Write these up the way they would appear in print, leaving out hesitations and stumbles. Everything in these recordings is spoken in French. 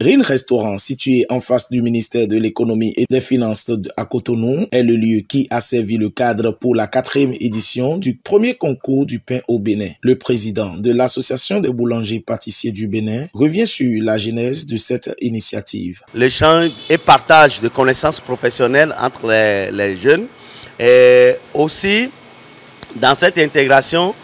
Rin Restaurant, situé en face du ministère de l'économie et des finances à Cotonou, est le lieu qui a servi le cadre pour la 4e édition du premier concours du pain au Bénin. Le président de l'association des boulangers-pâtissiers du Bénin revient sur la genèse de cette initiative. L'échange et partage de connaissances professionnelles entre les jeunes. Et aussi, dans cette intégration,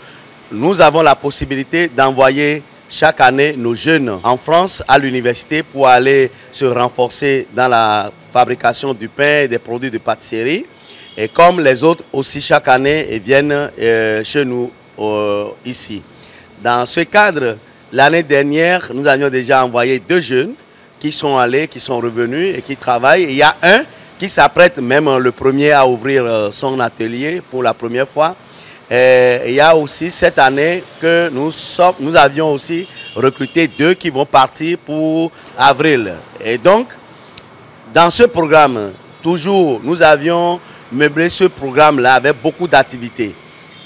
nous avons la possibilité d'envoyer chaque année nos jeunes en France à l'université pour aller se renforcer dans la fabrication du pain et des produits de pâtisserie. Et comme les autres aussi chaque année ils viennent chez nous ici. Dans ce cadre, l'année dernière, nous avions déjà envoyé 2 jeunes qui sont allés, qui sont revenus et qui travaillent. Et il y a un qui s'apprête même le premier à ouvrir son atelier pour la première fois. Et il y a aussi cette année que nous avions aussi recruté 2 qui vont partir pour avril. Et donc, dans ce programme, toujours, nous avions meublé ce programme-là avec beaucoup d'activités.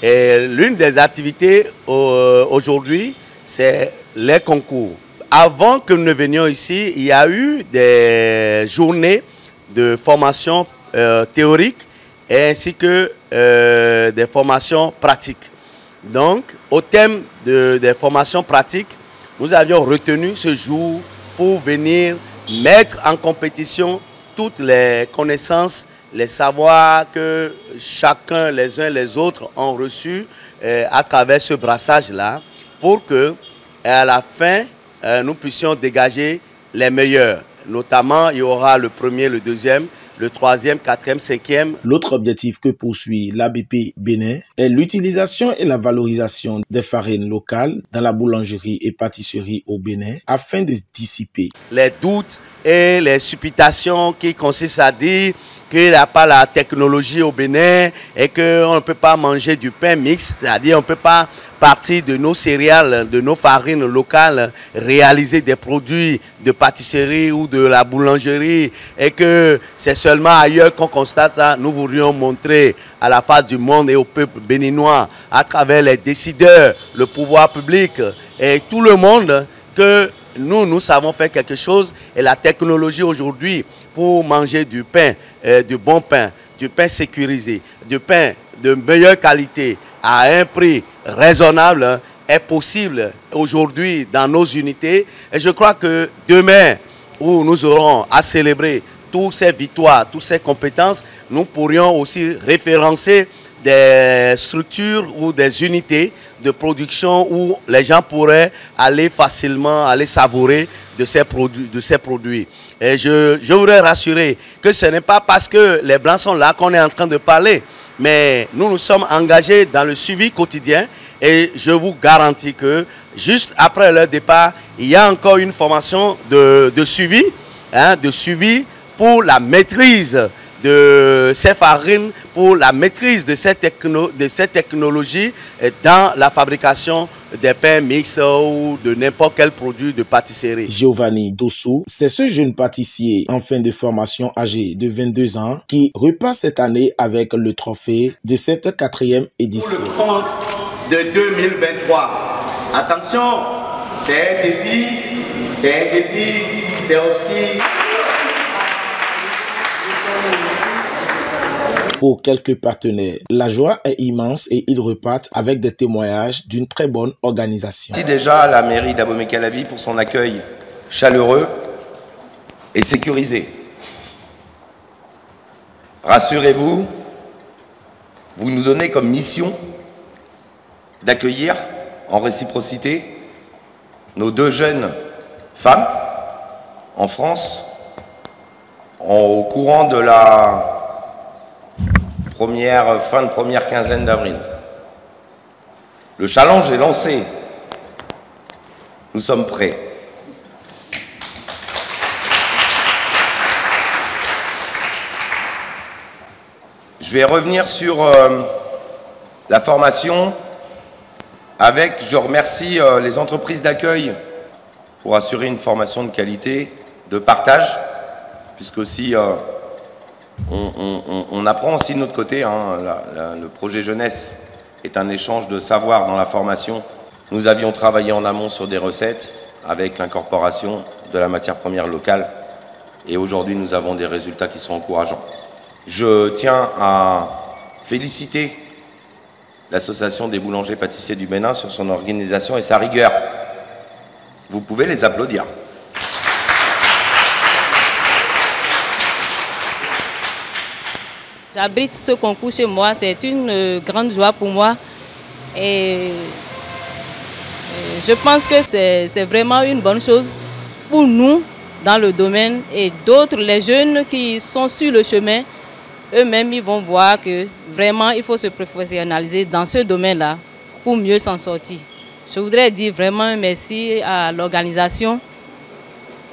Et l'une des activités aujourd'hui, c'est les concours. Avant que nous ne venions ici, il y a eu des journées de formation théorique ainsi que des formations pratiques. Donc, au thème des formations pratiques, nous avions retenu ce jour pour venir mettre en compétition toutes les connaissances, les savoirs que chacun, les uns les autres, ont reçus à travers ce brassage-là, pour que, à la fin, nous puissions dégager les meilleurs. Notamment, il y aura le premier, le deuxième, le 3e, 4e, 5e. L'autre objectif que poursuit l'ABP Bénin est l'utilisation et la valorisation des farines locales dans la boulangerie et pâtisserie au Bénin afin de dissiper les doutes et les supputations qui consistent à dire qu'il n'y a pas la technologie au Bénin et qu'on ne peut pas manger du pain mixte, c'est-à-dire on ne peut pas partir de nos céréales, de nos farines locales, réaliser des produits de pâtisserie ou de la boulangerie et que c'est seulement ailleurs qu'on constate ça. Nous voudrions montrer à la face du monde et au peuple béninois, à travers les décideurs, le pouvoir public et tout le monde, que nous savons faire quelque chose. Et la technologie aujourd'hui pour manger du pain, du bon pain, du pain sécurisé, du pain de meilleure qualité à un prix raisonnable est possible aujourd'hui dans nos unités. Et je crois que demain, où nous aurons à célébrer toutes ces victoires, toutes ces compétences, nous pourrions aussi référencer des structures ou des unités de production où les gens pourraient aller facilement, aller savourer de ces produits. Et je voudrais rassurer que ce n'est pas parce que les Blancs sont là qu'on est en train de parler, mais nous sommes engagés dans le suivi quotidien et je vous garantis que juste après leur départ, il y a encore une formation de suivi pour la maîtrise de ces farines, pour la maîtrise de cette technologie dans la fabrication des pains mixtes ou de n'importe quel produit de pâtisserie. Giovanni Dossou, c'est ce jeune pâtissier en fin de formation âgé de 22 ans qui repart cette année avec le trophée de cette 4e édition. Pour le compte de 2023. Attention, c'est un défi, c'est aussi... Pour quelques partenaires, la joie est immense et ils repartent avec des témoignages d'une très bonne organisation. Merci déjà à la mairie d'Abomey-Calavi pour son accueil chaleureux et sécurisé. Rassurez-vous, vous nous donnez comme mission d'accueillir en réciprocité nos 2 jeunes femmes en France au courant de la fin de première quinzaine d'avril. Le challenge est lancé. Nous sommes prêts. Je vais revenir sur la formation je remercie les entreprises d'accueil pour assurer une formation de qualité, de partage, puisque aussi on apprend aussi de notre côté, hein, le projet jeunesse est un échange de savoir dans la formation Nous avions travaillé en amont sur des recettes avec l'incorporation de la matière première locale et aujourd'hui nous avons des résultats qui sont encourageants. Je tiens à féliciter l'Association des boulangers-pâtissiers du Bénin sur son organisation et sa rigueur. Vous pouvez les applaudir. J'abrite ce concours chez moi, c'est une grande joie pour moi et je pense que c'est vraiment une bonne chose pour nous dans le domaine et d'autres, les jeunes qui sont sur le chemin, eux-mêmes ils vont voir que vraiment il faut se professionnaliser dans ce domaine-là pour mieux s'en sortir. Je voudrais dire vraiment merci à l'organisation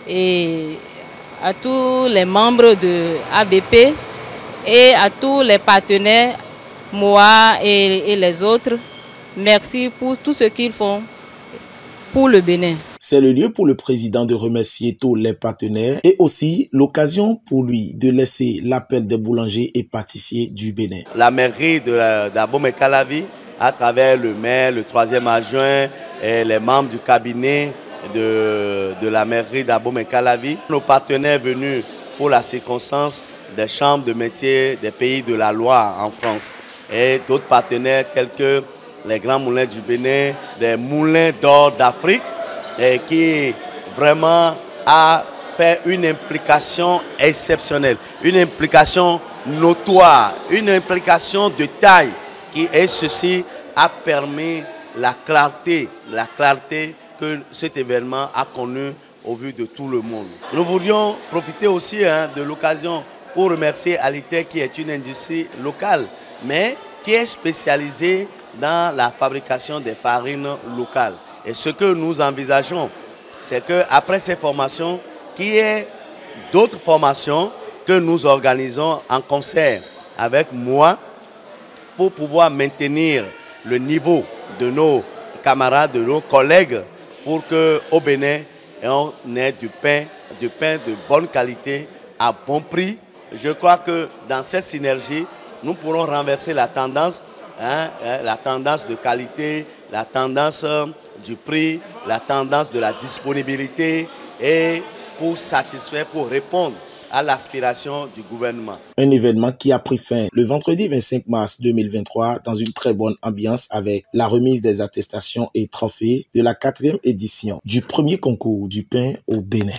et à tous les membres de ABP et à tous les partenaires, moi et les autres. Merci pour tout ce qu'ils font pour le Bénin. C'est le lieu pour le président de remercier tous les partenaires et aussi l'occasion pour lui de laisser l'appel des boulangers et pâtissiers du Bénin. La mairie d'Abomey-Calavi, à travers le maire, le 3e adjoint et les membres du cabinet de la mairie d'Abomey-Calavi, nos partenaires venus pour la circonstance des chambres de métiers des pays de la Loire en France et d'autres partenaires tels que les grands moulins du Bénin, des moulins d'or d'Afrique et qui vraiment a fait une implication exceptionnelle, une implication notoire, une implication de taille et ceci a permis la clarté que cet événement a connue au vu de tout le monde. Nous voulions profiter aussi de l'occasion pour remercier Alitech qui est une industrie locale, mais qui est spécialisée dans la fabrication des farines locales. Et ce que nous envisageons, c'est qu'après ces formations, qu'il y ait d'autres formations que nous organisons en concert avec moi pour pouvoir maintenir le niveau de nos camarades, de nos collègues, pour qu'au Bénin, on ait du pain de bonne qualité, à bon prix. Je crois que dans cette synergie, nous pourrons renverser la tendance de qualité, la tendance du prix, la tendance de la disponibilité et pour satisfaire, pour répondre à l'aspiration du gouvernement. Un événement qui a pris fin le vendredi 25 mars 2023 dans une très bonne ambiance avec la remise des attestations et trophées de la 4e édition du premier concours du pain au Bénin.